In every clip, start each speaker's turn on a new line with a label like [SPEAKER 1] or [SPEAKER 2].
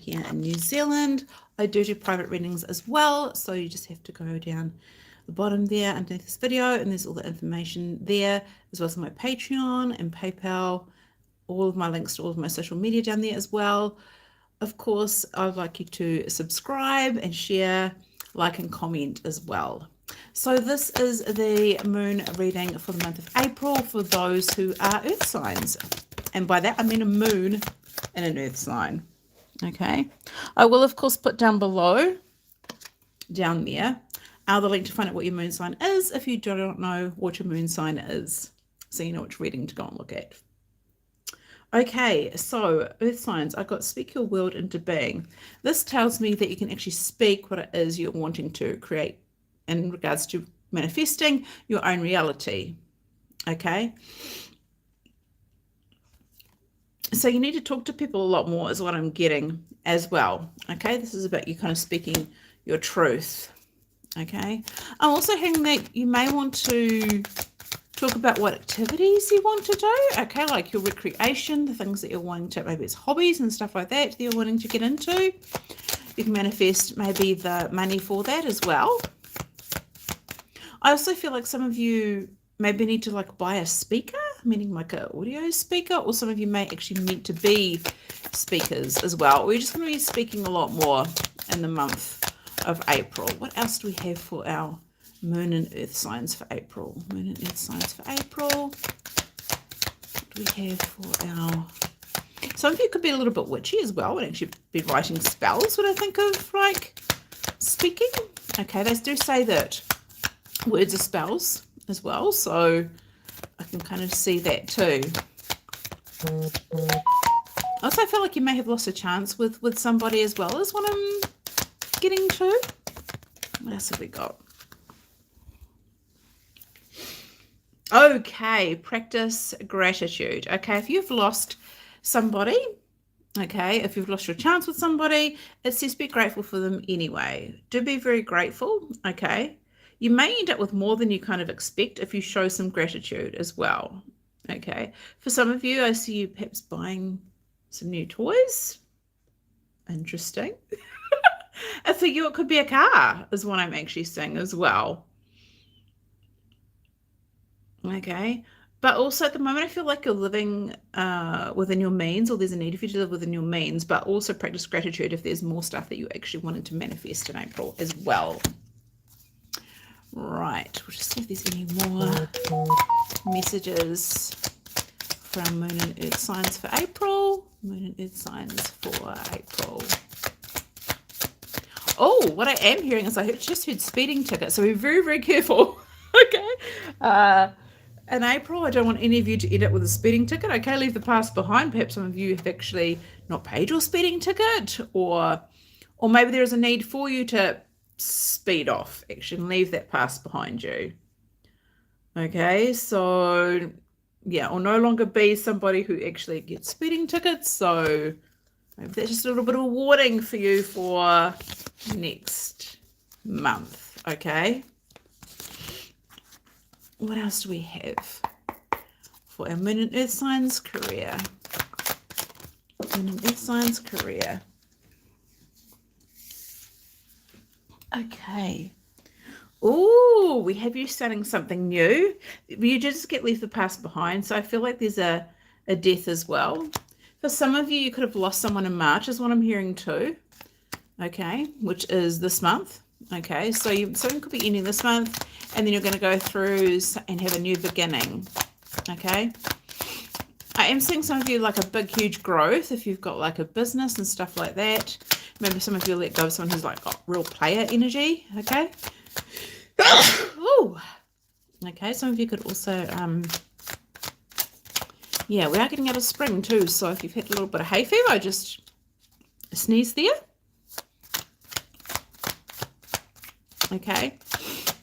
[SPEAKER 1] here in New Zealand. I do private readings as well, so you just have to go down the bottom there underneath this video, and there's all the information there, as well as my Patreon and PayPal, all of my links to all of my social media down there as well. Of course, I'd like you to subscribe and share, like and comment as well. So this is the moon reading for the month of April for those who are earth signs. And by that, I mean a moon and an earth sign. Okay. I will, of course, put down below, down there, the link to find out what your moon sign is if you do not know what your moon sign is. So you know which reading to go and look at. Okay, so earth signs, I've got speak your world into being. This tells me that you can actually speak what it is you're wanting to create in regards to manifesting your own reality. Okay. So you need to talk to people a lot more is what I'm getting as well. Okay, this is about you kind of speaking your truth. Okay, I'm also hearing that you may want to talk about what activities you want to do. Okay, like your recreation, the things that you're wanting to, maybe it's hobbies and stuff like that you're wanting to get into. You can manifest maybe the money for that as well. I also feel like some of you maybe need to like buy a speaker, meaning like an audio speaker, or some of you may actually need to be speakers as well. We're just going to be speaking a lot more in the month of April. What else do we have for our moon and earth signs for April? Moon and earth signs for April. What do we have for our... Some of you could be a little bit witchy as well and actually be writing spells when I think of like speaking. Okay, they do say that words are spells as well, so I can kind of see that too. Also, I feel like you may have lost a chance with somebody as well as what I'm getting to. What else have we got? Okay, practice gratitude. Okay, if you've lost somebody, okay, if you've lost your chance with somebody, it says be grateful for them anyway. Do be very grateful, okay? You may end up with more than you kind of expect if you show some gratitude as well, okay? For some of you, I see you perhaps buying some new toys. Interesting. And for you, it could be a car is what I'm actually seeing as well. Okay. But also at the moment, I feel like you're living within your means, or there's a need for you to live within your means, but also practice gratitude if there's more stuff that you actually wanted to manifest in April as well. Right. We'll just see if there's any more messages from moon and earth signs for April. Moon and earth signs for April. Oh, what I am hearing is I just heard speeding tickets, so be very, very careful. Okay. In April, I don't want any of you to end up with a speeding ticket. Okay, leave the past behind. Perhaps some of you have actually not paid your speeding ticket, or maybe there is a need for you to speed off, actually, and leave that past behind you. Okay, so yeah, or no longer be somebody who actually gets speeding tickets. So maybe that's just a little bit of a warning for you for next month. Okay. What else do we have for our moon and earth signs career? Moon and earth signs career. Okay. Oh, we have you starting something new. You just get leave the past behind. So I feel like there's a death as well. For some of you, you could have lost someone in March is what I'm hearing too. Okay, which is this month. Okay, so something could be ending this month, and then you're going to go through and have a new beginning. Okay. I am seeing some of you like a big, huge growth if you've got like a business and stuff like that. Maybe some of you let go of someone who's like got real player energy. Okay. Ooh. Okay, some of you could also, yeah, we are getting out of spring too. So if you've had a little bit of hay fever, just sneeze there. Okay.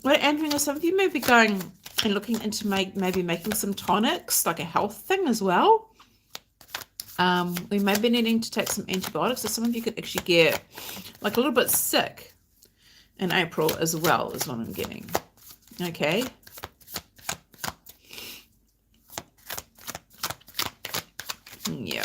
[SPEAKER 1] What I'm hearing is some of you may be going and looking into maybe making some tonics, like a health thing as well. We may be needing to take some antibiotics, so some of you could actually get like a little bit sick in April as well, is what I'm getting. Okay. Yeah.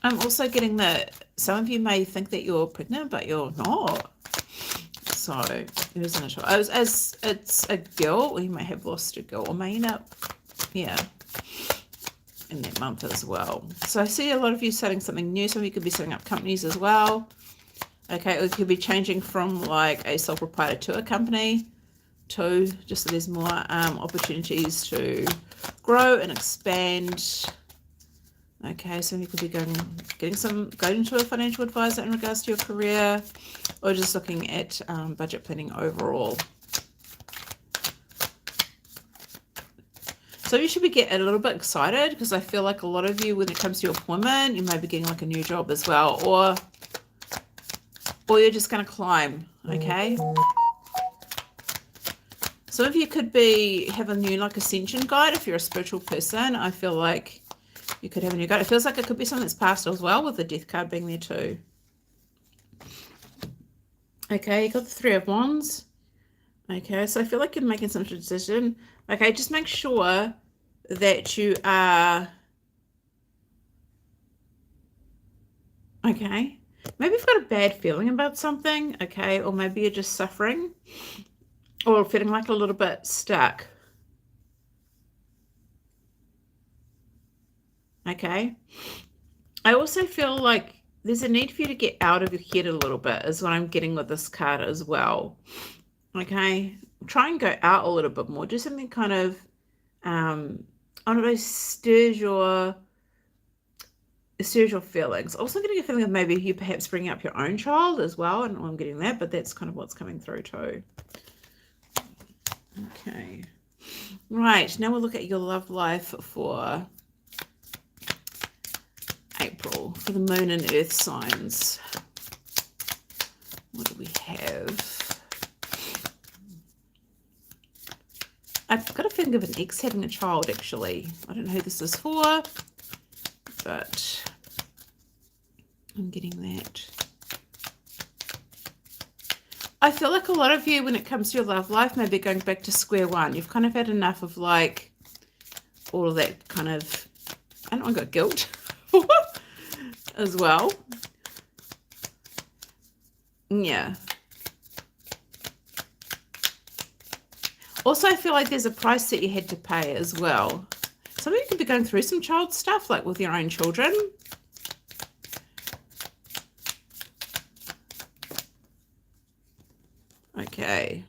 [SPEAKER 1] I'm also getting the some of you may think that you're pregnant, but you're not. So it isn't at all. As it's a girl, or you may have lost a girl, or may end up, yeah, in that month as well. So I see a lot of you starting something new. Some of you could be setting up companies as well. Okay, it could be changing from like a sole proprietor to a company, to just so there's more opportunities to grow and expand. Okay, so you could be going to a financial advisor in regards to your career, or just looking at budget planning overall. So you should be getting a little bit excited, because I feel like a lot of you, when it comes to your appointment, you may be getting like a new job as well, or you're just going to climb. Okay. Some of you could be have a new like ascension guide. If you're a spiritual person, I feel like you could have a new guide. It feels like it could be something that's passed as well, with the death card being there too. Okay, you got the Three of Wands. Okay, so I feel like you're making some decision. Okay, just make sure that you are... Okay, maybe you've got a bad feeling about something, okay, or maybe you're just suffering or feeling like a little bit stuck. Okay, I also feel like there's a need for you to get out of your head a little bit, is what I'm getting with this card as well. Okay, try and go out a little bit more. Do something kind of, I don't know, stirs your feelings. Also getting a feeling of maybe you perhaps bringing up your own child as well. I don't know, I'm getting that, but that's kind of what's coming through too. Okay, right, now we'll look at your love life for April, for the moon and earth signs. What do we have? I've got a feeling of an ex having a child, actually. I don't know who this is for, but I'm getting that. I feel like a lot of you, when it comes to your love life, maybe going back to square one. You've kind of had enough of like all of that kind of, I don't know, I got guilt as well. Yeah. Also, I feel like there's a price that you had to pay as well. Some of you could be going through some child stuff, like with your own children. Okay.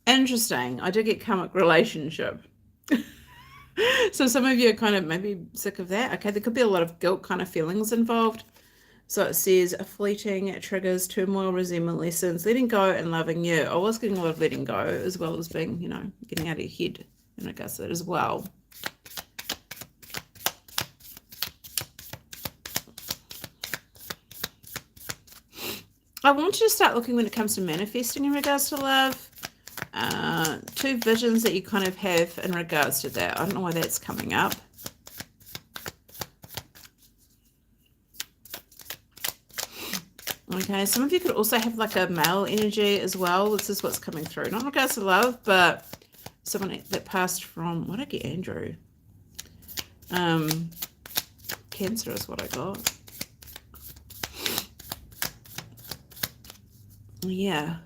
[SPEAKER 1] Interesting. I did get karmic relationship. So some of you are kind of maybe sick of that. Okay, there could be a lot of guilt kind of feelings involved. So it says a fleeting triggers, turmoil, resentment, lessons, letting go and loving you. I was getting a lot of letting go, as well as being, you know, getting out of your head in regards to that as well. I want you to start looking when it comes to manifesting in regards to love. Two visions that you kind of have in regards to that. I don't know why that's coming up. Okay, some of you could also have like a male energy as well. This is what's coming through. Not in regards to love, but someone that passed from, what did I get, Andrew? Cancer is what I got. Yeah.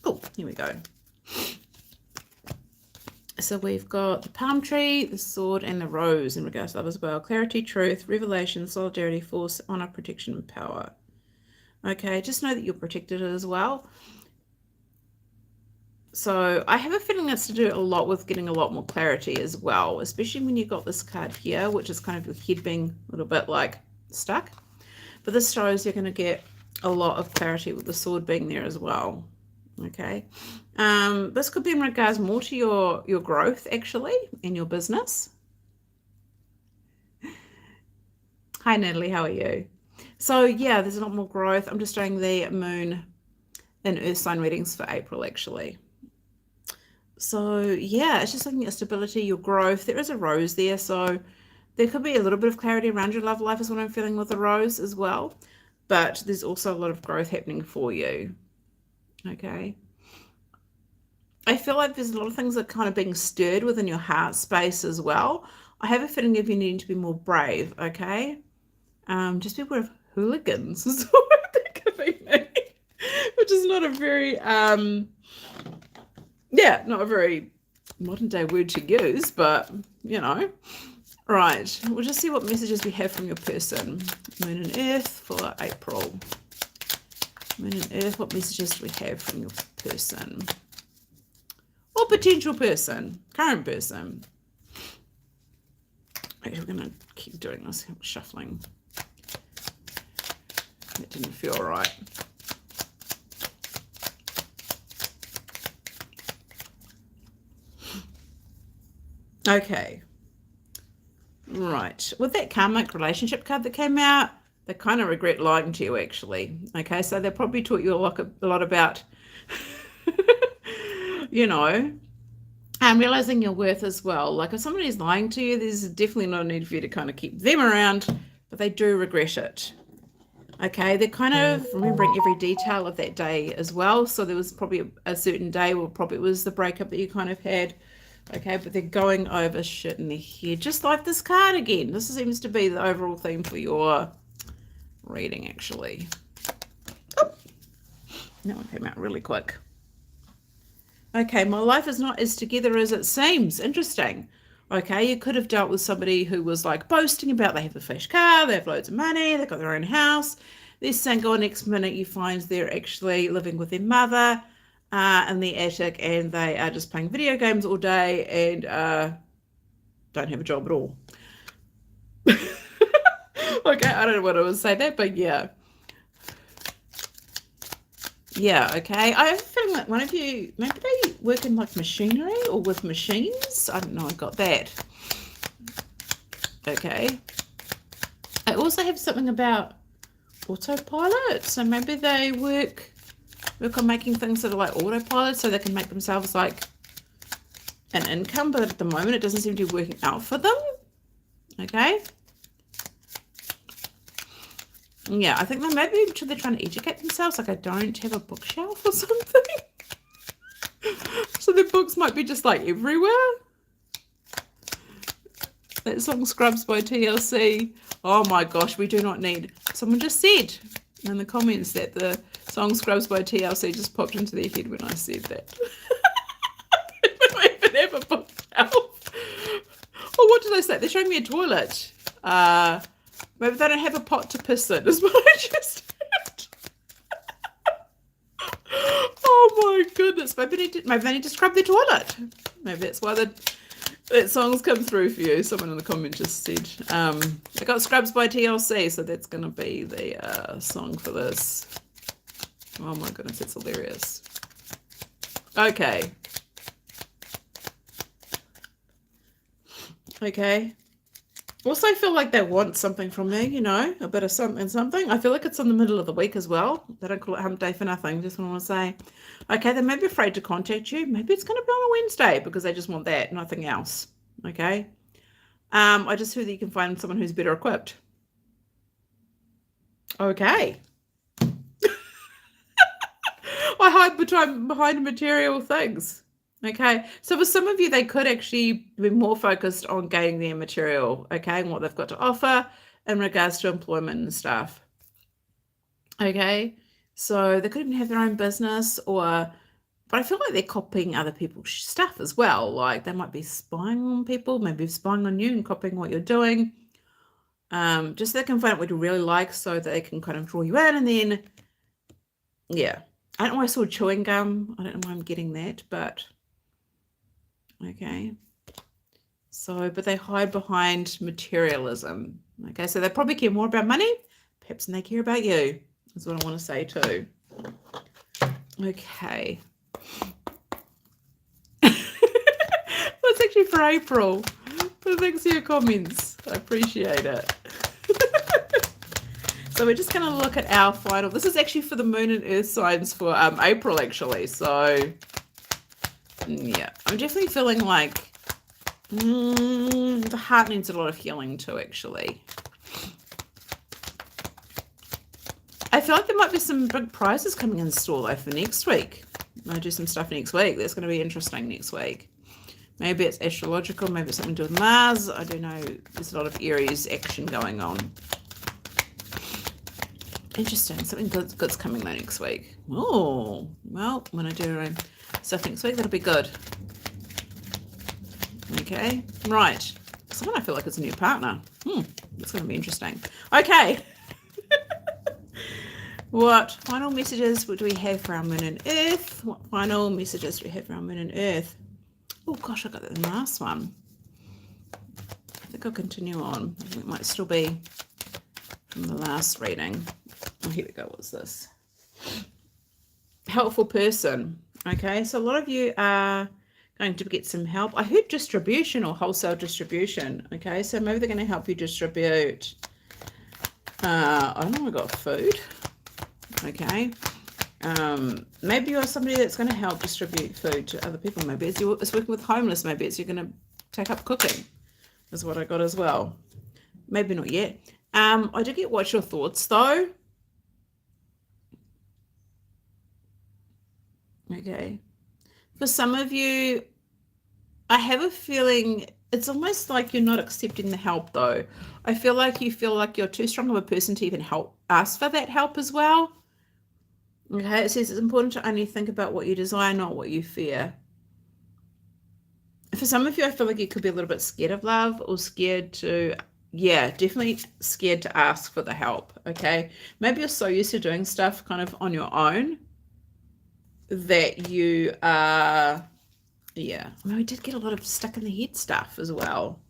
[SPEAKER 1] Oh, here we go. So we've got the palm tree, the sword, and the rose in regards to love as well. Clarity, truth, revelation, solidarity, force, honor, protection, and power. Okay, just know that you're protected as well. So I have a feeling that's to do a lot with getting a lot more clarity as well, especially when you've got this card here, which is kind of your head being a little bit like stuck. But this shows you're going to get a lot of clarity with the sword being there as well. Okay, this could be in regards more to your growth actually in your business. Hi Natalie, how are you? So yeah, there's a lot more growth. I'm just doing the moon and earth sign readings for April actually. So yeah, it's just looking at stability, your growth. There is a rose there, so there could be a little bit of clarity around your love life is what I'm feeling with the rose as well. But there's also a lot of growth happening for you. Okay. I feel like there's a lot of things that are kind of being stirred within your heart space as well. I have a feeling if you're needing to be more brave, okay? Just beware of hooligans is what I think of me, which is not a very, not a very modern day word to use, but you know. Right, we'll just see what messages we have from your person. Moon and Earth for April. Moon and Earth, what messages do we have from your person? Or potential person, current person. Okay, we're going to keep doing this, shuffling. That didn't feel right. Okay. Right. With that karmic relationship card that came out, they kind of regret lying to you, actually. Okay, so they probably taught you a lot about, you know, realizing your worth as well. Like if somebody's lying to you, there's definitely not a need for you to kind of keep them around, but they do regret it. Okay, they're kind of remembering every detail of that day as well. So there was probably a certain day, or probably it was the breakup that you kind of had. Okay, but they're going over shit in their head, just like this card again. This seems to be the overall theme for your reading, actually. Oh, that one came out really quick. Okay, my life is not as together as it seems. Interesting. Okay, you could have dealt with somebody who was like boasting about they have a flash car, they have loads of money, they've got their own house. They're single. Next minute you find they're actually living with their mother in the attic, and they are just playing video games all day and don't have a job at all. Okay, I don't know what I would say that, but yeah. Yeah, okay. I have a feeling like one of you, maybe they work in like machinery or with machines. I don't know, I got that. Okay. I also have something about autopilot. So maybe they work on making things that are like autopilot so they can make themselves like an income, but at the moment it doesn't seem to be working out for them. Okay. Yeah, I think maybe they're trying to educate themselves. Like I don't have a bookshelf or something. So their books might be just like everywhere. That song Scrubs by TLC. Oh my gosh, we do not need. Someone just said in the comments that the song Scrubs by TLC just popped into their head when I said that. They don't even have a bookshelf. Oh, what did I say? They're showing me a toilet. Maybe they don't have a pot to piss in, is what I just heard. Oh my goodness. Maybe they need to scrub their toilet. Maybe that's why that song's come through for you. Someone in the comments just said. I got Scrubs by TLC, so that's going to be the song for this. Oh my goodness, that's hilarious. Okay. Okay. Also, I feel like they want something from me, you know, a bit of something. I feel like it's in the middle of the week as well. They don't call it hump day for nothing. Just want to say, okay, they may be afraid to contact you. Maybe it's going to be on a Wednesday because they just want that, nothing else. Okay. I just heard that you can find someone who's better equipped. Okay. I hide behind material things. Okay, so for some of you, they could actually be more focused on gaining their material, okay, and what they've got to offer in regards to employment and stuff. Okay, so they could even have their own business, but I feel like they're copying other people's stuff as well. Like they might be spying on people, maybe spying on you and copying what you're doing. Just so they can find out what you really like so that they can kind of draw you in, and then, yeah. I don't know why I saw chewing gum. I don't know why I'm getting that, but... Okay, so, but they hide behind materialism. Okay, so they probably care more about money, perhaps, than they care about you, is what I want to say too. Okay. That's actually for April. But thanks for your comments. I appreciate it. So we're just going to look at our final. This is actually for the Moon and Earth signs for April, actually. So... yeah, I'm definitely feeling like the heart needs a lot of healing too, actually. I feel like there might be some big prizes coming in store though for next week. I'll do some stuff next week. That's going to be interesting next week. Maybe it's astrological, maybe it's something to do with Mars. I don't know. There's a lot of Aries action going on. Interesting. Something good's coming though next week. Oh, well, when I do stuff next week, that'll be good. Okay, right. Someone I feel like it's a new partner. That's going to be interesting. Okay. What final messages do we have for our moon and earth? What final messages do we have for our moon and earth? Oh gosh, I got that in the last one. I think I'll continue on. I think it might still be from the last reading. Oh, here we go. What's this? Helpful person. Okay, so a lot of you are going to get some help. I heard distribution or wholesale distribution. Okay, so maybe they're going to help you distribute. I don't know, I got food. Okay. Maybe you're somebody that's going to help distribute food to other people. Maybe it's working with homeless. Maybe it's you're going to take up cooking is what I got as well. Maybe not yet. I did get what's your thoughts though. Okay. For some of you, I have a feeling it's almost like you're not accepting the help though. I feel like you feel like you're too strong of a person to even ask for that help as well. Okay, it says it's important to only think about what you desire, not what you fear. For some of you, I feel like you could be a little bit scared of love or scared to, definitely scared to ask for the help, okay? Maybe you're so used to doing stuff kind of on your own that you are, I mean, we did get a lot of stuck in the head stuff as well.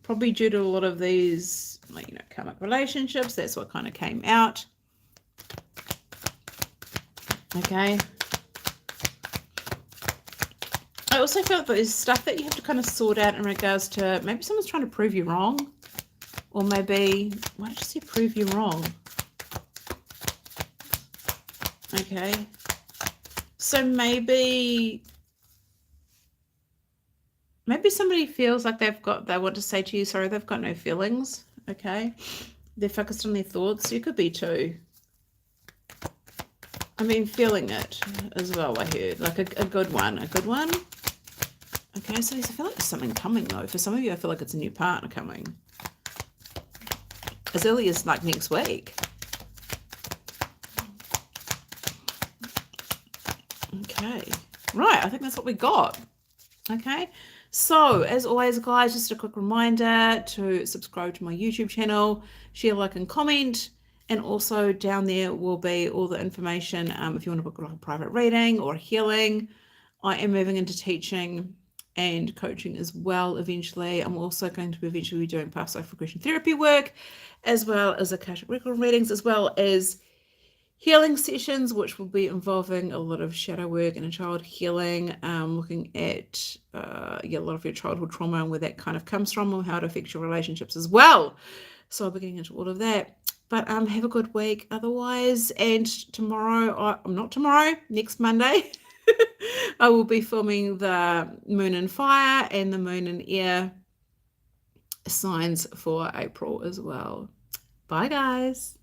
[SPEAKER 1] Probably due to a lot of these, like, karmic relationships. That's what kind of came out. Okay. I also feel like there's stuff that you have to kind of sort out in regards to maybe someone's trying to prove you wrong. Or maybe, why did you say prove you wrong? Okay. So maybe somebody feels like they want to say to you, sorry, they've got no feelings. Okay. They're focused on their thoughts. You could be too. I mean, feeling it as well, I heard. Like a good one. A good one. Okay, so I feel like there's something coming, though. For some of you, I feel like it's a new partner coming. As early as, like, next week. Okay. Right, I think that's what we got. Okay. So, as always, guys, just a quick reminder to subscribe to my YouTube channel, share, like, and comment. And also down there will be all the information if you want to book a private reading or healing. I am moving into teaching and coaching as well eventually. I'm also going to be eventually doing past life regression therapy work, as well as Akashic record readings, as well as healing sessions, which will be involving a lot of shadow work and a child healing, looking at a lot of your childhood trauma and where that kind of comes from, or how it affects your relationships as well. So I'll be getting into all of that. But have a good week otherwise. And next Monday, I will be filming the Moon and Fire and the Moon and Air signs for April as well. Bye, guys.